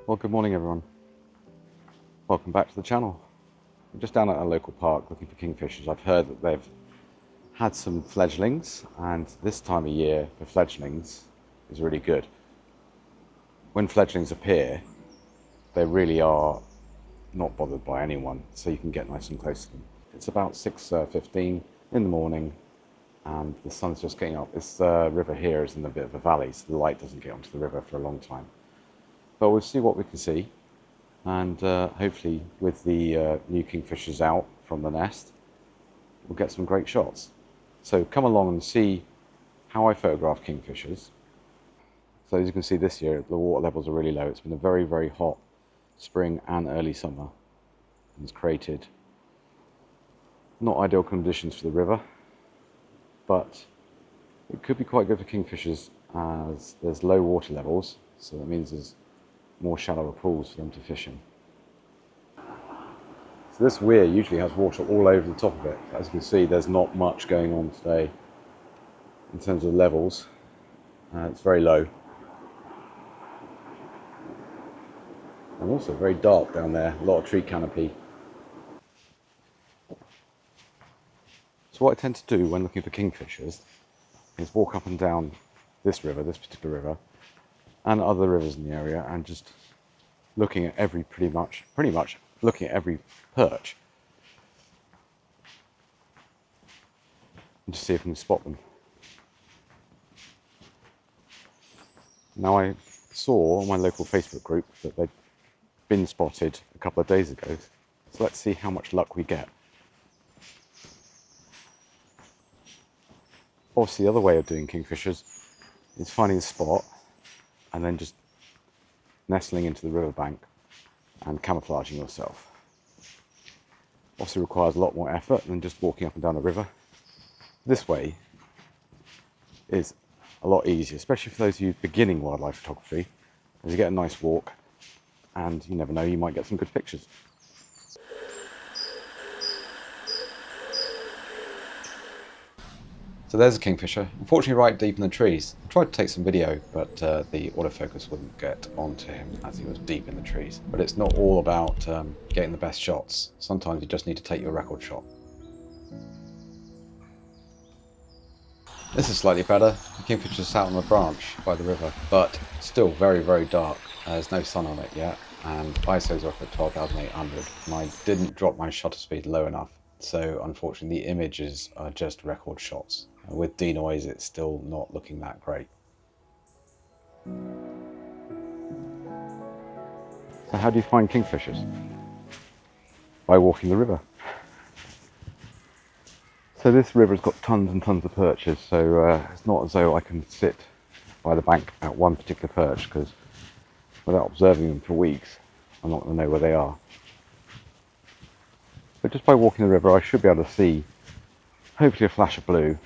Well, good morning everyone. Welcome back to the channel. I'm just down at a local park looking for kingfishers. I've heard that they've had some fledglings, and this time of year for fledglings is really good. When fledglings appear, they really are not bothered by anyone, so you can get nice and close to them. It's about 6:15 in the morning and the sun's just getting up. This river here is in a bit of a valley, so the light doesn't get onto the river for a long time. But we'll see what we can see, and hopefully with the new kingfishers out from the nest, we'll get some great shots. So come along and see how I photograph kingfishers. So as you can see this year, the water levels are really low. It's been a very, very hot spring and early summer. And it's created not ideal conditions for the river, but it could be quite good for kingfishers as there's low water levels. So that means there's more shallower pools for them to fish in. So this weir usually has water all over the top of it. As you can see, there's not much going on today in terms of levels. It's very low. And also very dark down there, a lot of tree canopy. So what I tend to do when looking for kingfishers is walk up and down this river, this particular river, and other rivers in the area, and just looking at every pretty much looking at every perch and just see if we can spot them. Now I saw on my local Facebook group that they'd been spotted a couple of days ago, so let's see how much luck we get. Obviously the other way of doing kingfishers is finding a spot and then just nestling into the riverbank and camouflaging yourself. Obviously requires a lot more effort than just walking up and down the river. This way is a lot easier, especially for those of you beginning wildlife photography, as you get a nice walk and you never know, you might get some good pictures. So there's a kingfisher, unfortunately right deep in the trees. I tried to take some video, but the autofocus wouldn't get onto him as he was deep in the trees. But it's not all about getting the best shots. Sometimes you just need to take your record shot. This is slightly better. The kingfisher sat on a branch by the river, but still very, very dark. There's no sun on it yet, and ISO's off at 12,800, and I didn't drop my shutter speed low enough. So unfortunately the images are just record shots. With denoise it's still not looking that great. So how do you find kingfishers? By walking the river. So this river's got tons and tons of perches, so it's not as though I can sit by the bank at one particular perch, because without observing them for weeks I'm not going to know where they are. But just by walking the river I should be able to see hopefully a flash of blue,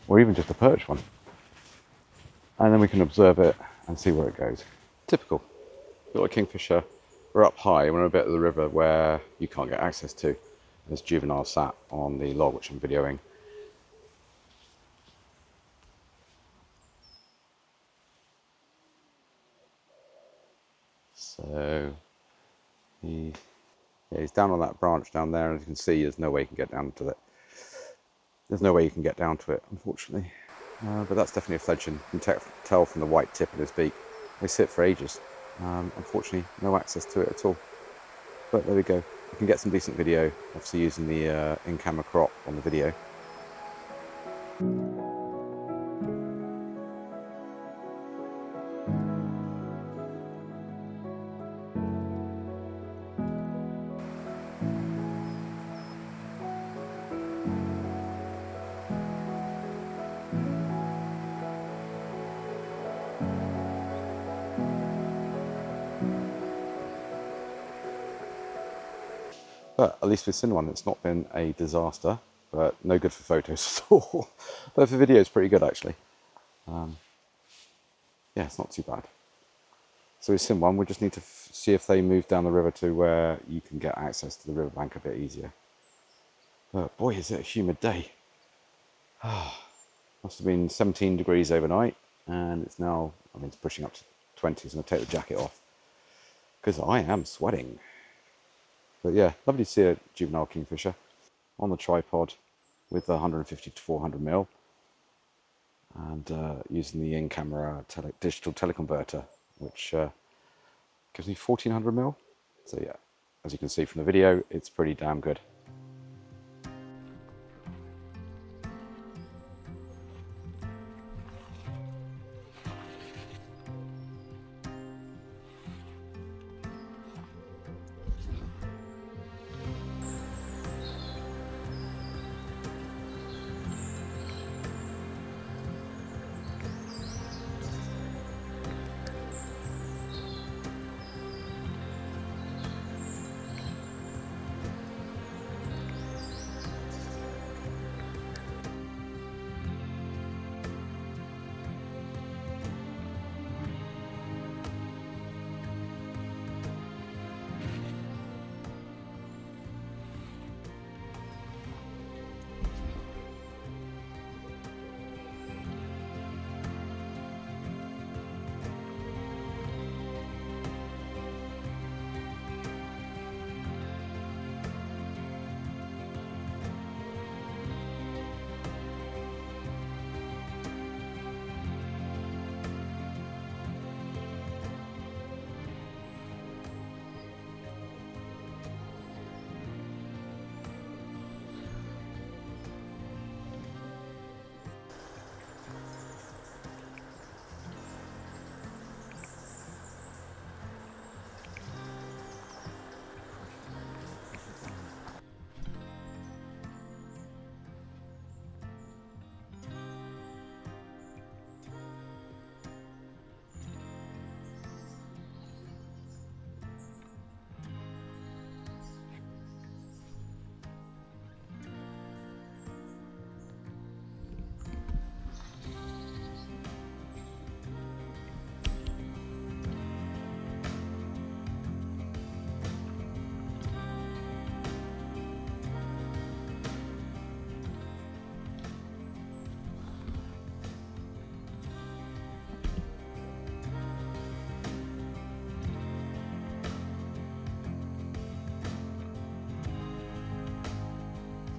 or even just a perch one. And then we can observe it and see where it goes. Typical. Got a kingfisher, we're up high, we're in a bit of the river where you can't get access to. There's juvenile sat on the log which I'm videoing. So he's down on that branch down there, and as you can see there's no way you can get down to it. There's no way you can get down to it, unfortunately. But that's definitely a fledgling. You can tell from the white tip of his beak. They sit for ages. Unfortunately, no access to it at all. But there we go. You can get some decent video, obviously using the in-camera crop on the video. But at least we've seen one. It's not been a disaster, but no good for photos at all. But for video, it's pretty good actually. Yeah, it's not too bad. So we've seen one. We just need to see if they move down the river to where you can get access to the riverbank a bit easier. But boy, is it a humid day. Must have been 17 degrees overnight, and it's now, I mean, it's pushing up to 20, so I'm going to take the jacket off because I am sweating. But yeah, lovely to see a juvenile kingfisher on the tripod with the 150 to 400 mil, and using the in-camera digital teleconverter, which gives me 1400 mil. So yeah, as you can see from the video, it's pretty damn good.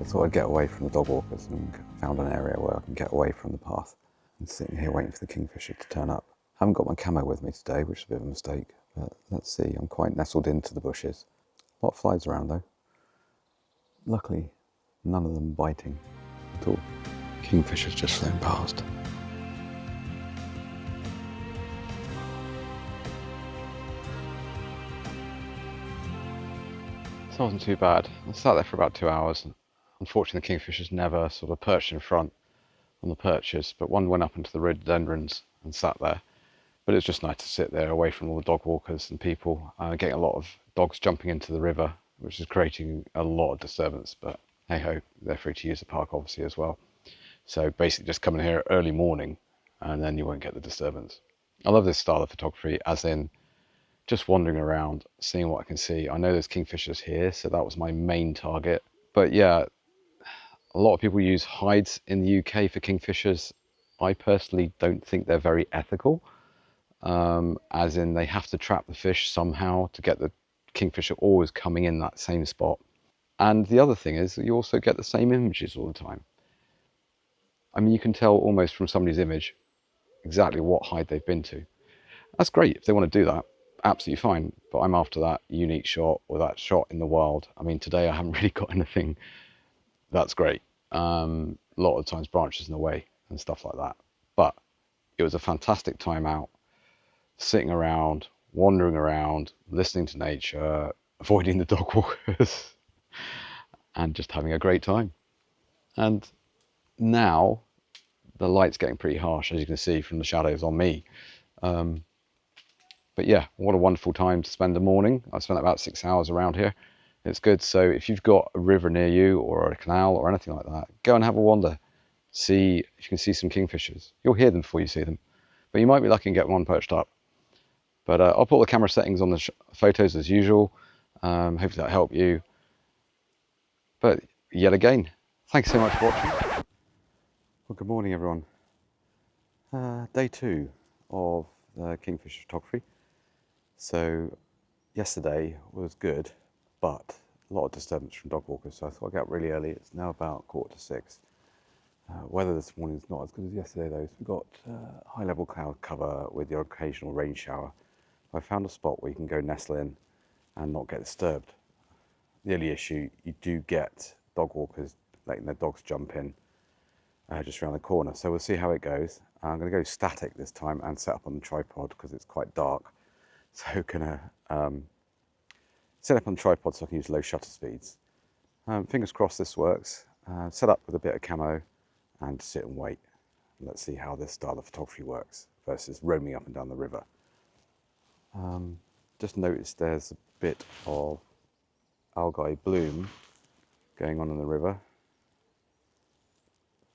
I thought I'd get away from the dog walkers and found an area where I can get away from the path. And sitting here waiting for the kingfisher to turn up. I haven't got my camo with me today, which is a bit of a mistake, but let's see. I'm quite nestled into the bushes. A lot of flies around though. Luckily, none of them biting at all. Kingfisher's just flown past. So it wasn't too bad. I sat there for about 2 hours. Unfortunately, the kingfishers never sort of perched in front on the perches, but one went up into the rhododendrons and sat there. But it's just nice to sit there away from all the dog walkers and people. Getting a lot of dogs jumping into the river, which is creating a lot of disturbance, but hey ho, they're free to use the park obviously as well. So basically just come in here early morning and then you won't get the disturbance. I love this style of photography, as in just wandering around, seeing what I can see. I know there's kingfishers here, so that was my main target. But yeah, a lot of people use hides in the UK for kingfishers. I personally don't think they're very ethical, as in they have to trap the fish somehow to get the kingfisher always coming in that same spot. And the other thing is that you also get the same images all the time. I mean, you can tell almost from somebody's image exactly what hide they've been to. That's great if they want to do that, absolutely fine. But I'm after that unique shot or that shot in the wild. I mean, today I haven't really got anything that's great. A lot of times branches in the way and stuff like that. But it was a fantastic time out, sitting around, wandering around, listening to nature, avoiding the dog walkers, and just having a great time. And now the light's getting pretty harsh, as you can see from the shadows on me. But yeah, what a wonderful time to spend the morning. I spent about 6 hours around here. It's good. So if you've got a river near you or a canal or anything like that, go and have a wander. See if you can see some kingfishers. You'll hear them before you see them, but you might be lucky and get one perched up. But I'll put the camera settings on the photos as usual. Hopefully that helped you. But yet again, thanks so much for watching. Well, good morning, everyone. Day 2 of Kingfisher photography. So yesterday was good, but a lot of disturbance from dog walkers, so I thought I'd get up really early. It's now about 5:45. Weather this morning is not as good as yesterday though, so we've got high level cloud cover with the occasional rain shower. I found a spot where you can go nestle in and not get disturbed. The only issue, you do get dog walkers letting their dogs jump in just around the corner. So we'll see how it goes. I'm going to go static this time and set up on the tripod because it's quite dark. So I'm going to set up on the tripod so I can use low shutter speeds. Fingers crossed this works. Set up with a bit of camo and sit and wait. Let's see how this style of photography works versus roaming up and down the river. Just noticed there's a bit of algae bloom going on in the river.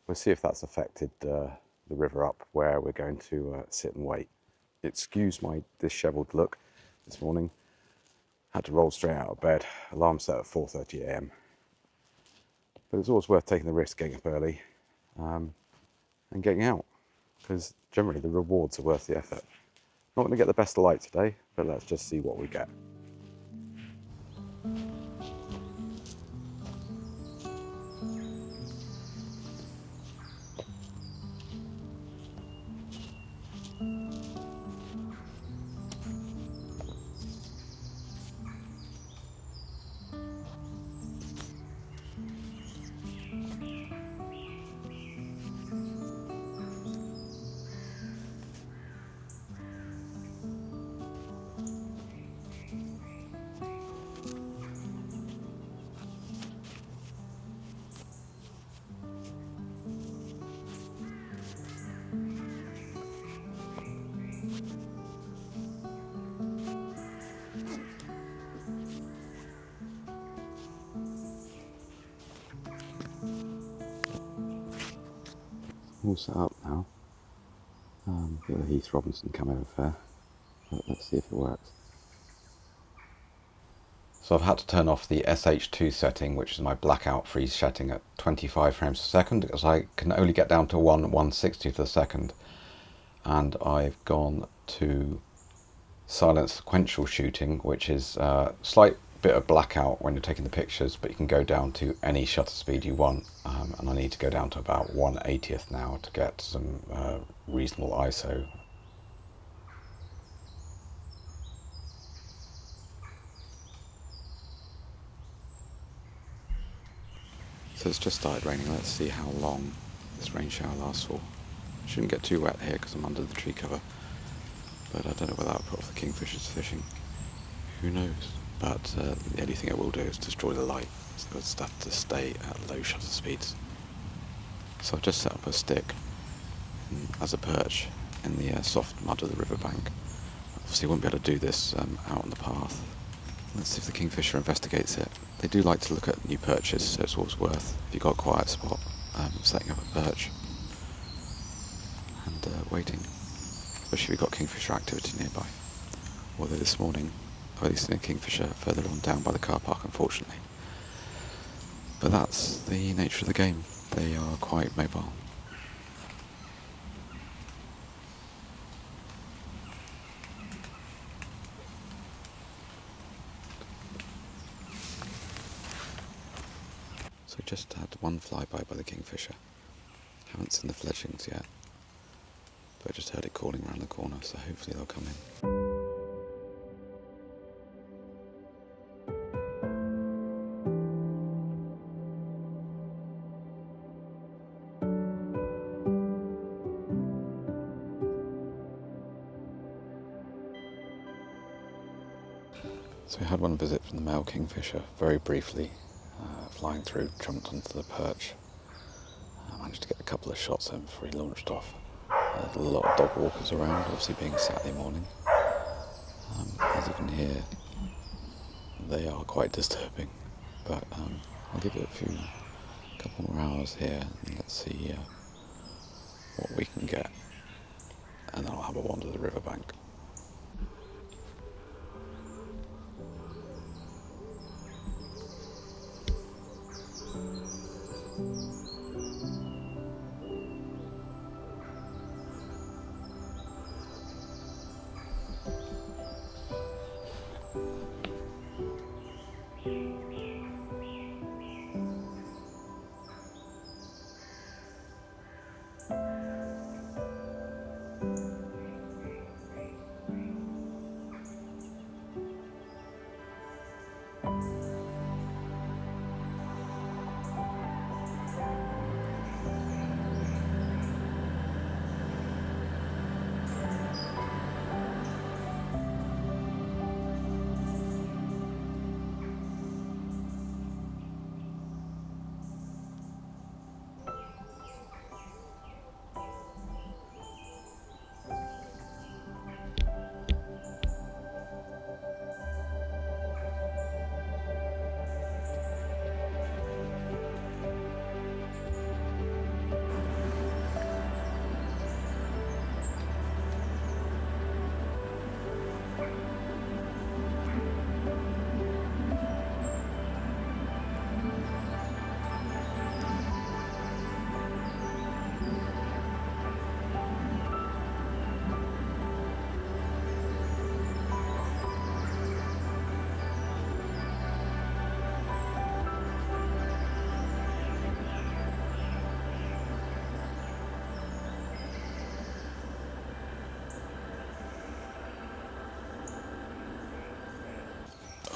We'll see if that's affected the river up where we're going to sit and wait. It skews my dishevelled look this morning. Had to roll straight out of bed. Alarm set at 4:30 a.m. But it's always worth taking the risk getting up early and getting out, because generally the rewards are worth the effort. Not going to get the best light today, but let's just see what we get. All set up now. Bit of the Heath Robinson camo affair, but let's see if it works. So I've had to turn off the SH2 setting, which is my blackout freeze setting, at 25 frames per second, because I can only get down to 1/160th of a second. And I've gone to silent sequential shooting, which is a slight bit of blackout when you're taking the pictures, but you can go down to any shutter speed you want. And I need to go down to about 1/80th now to get some reasonable ISO. So it's just started raining. Let's see how long this rain shower lasts for. Shouldn't get too wet here because I'm under the tree cover, but I don't know whether I'll put off the kingfishers fishing. Who knows? But the only thing it will do is destroy the light, so it's stuff to stay at low shutter speeds. So I've just set up a stick as a perch in the soft mud of the riverbank. Obviously I wouldn't be able to do this out on the path. Let's see if the kingfisher investigates it. They do like to look at new perches, so it's always worth, if you've got a quiet spot, setting up a perch and waiting, especially if you've got kingfisher activity nearby. Although this morning I've only seen a kingfisher further on down by the car park, unfortunately. But that's the nature of the game. They are quite mobile. So just had one flyby by the kingfisher. Haven't seen the fledglings yet, but I just heard it calling around the corner, so hopefully they'll come in. So we had one visit from the male kingfisher, very briefly, flying through, jumped onto the perch. I managed to get a couple of shots in before he launched off. There's a lot of dog walkers around, obviously being Saturday morning. As you can hear, they are quite disturbing, but I'll give it a couple more hours here and let's see what we can get, and then I'll have a wander the riverbank.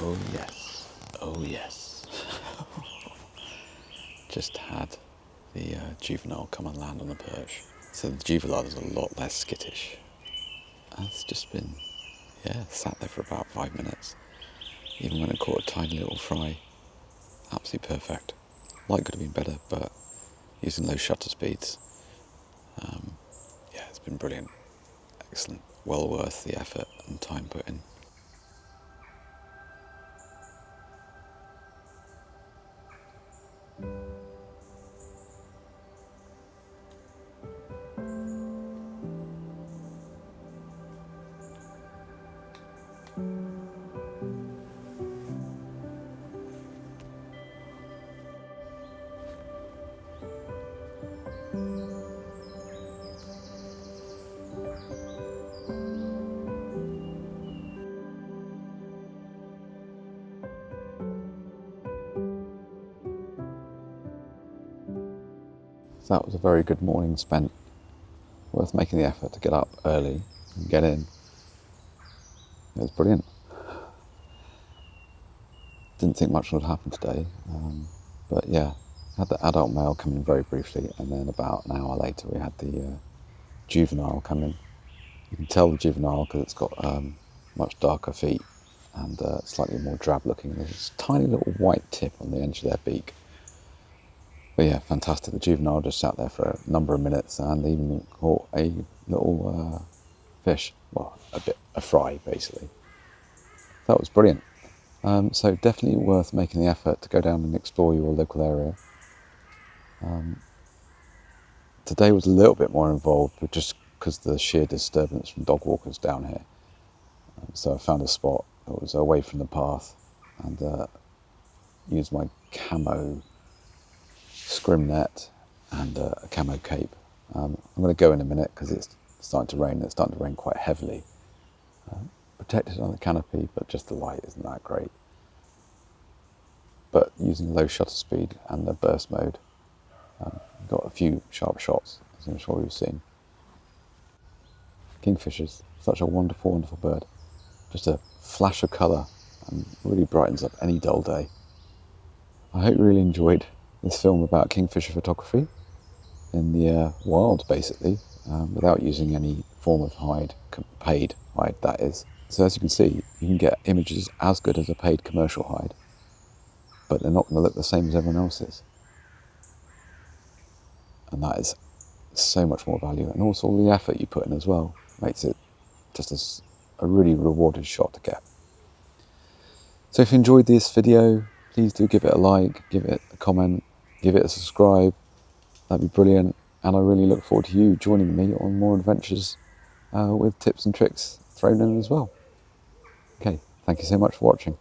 Oh yes, oh yes. Just had the juvenile come and land on the perch. So the juvenile is a lot less skittish. And it's just been, yeah, sat there for about 5 minutes. Even when it caught a tiny little fry, absolutely perfect. Light could have been better, but using low shutter speeds, yeah, it's been brilliant. Excellent. Well worth the effort and time put in. So that was a very good morning spent. Worth making the effort to get up early and get in. It was brilliant. Didn't think much would happen today, but yeah, had the adult male come in very briefly, and then about an hour later we had the juvenile come in. You can tell the juvenile because it's got much darker feet and slightly more drab looking. There's this tiny little white tip on the edge of their beak. But yeah, fantastic. The juvenile just sat there for a number of minutes and even caught a little fish. Well, a fry basically. That was brilliant. So definitely worth making the effort to go down and explore your local area. Today was a little bit more involved, but just because of the sheer disturbance from dog walkers down here. So I found a spot that was away from the path and used my camo scrim net and a camo cape. I'm going to go in a minute because it's starting to rain. It's starting to rain quite heavily. Protected on the canopy, but just the light isn't that great. But using low shutter speed and the burst mode, got a few sharp shots, as I'm sure you've seen. Kingfishers, such a wonderful, wonderful bird. Just a flash of colour and really brightens up any dull day. I hope you really enjoyed this film about kingfisher photography in the wild, basically, without using any form of hide, paid hide that is. So as you can see, you can get images as good as a paid commercial hide, but they're not going to look the same as everyone else's. And that is so much more value, and also all the effort you put in as well makes it just a really rewarded shot to get. So if you enjoyed this video, please do give it a like, give it a comment, give it a subscribe. That'd be brilliant, and I really look forward to you joining me on more adventures with tips and tricks thrown in as well. Okay, thank you so much for watching.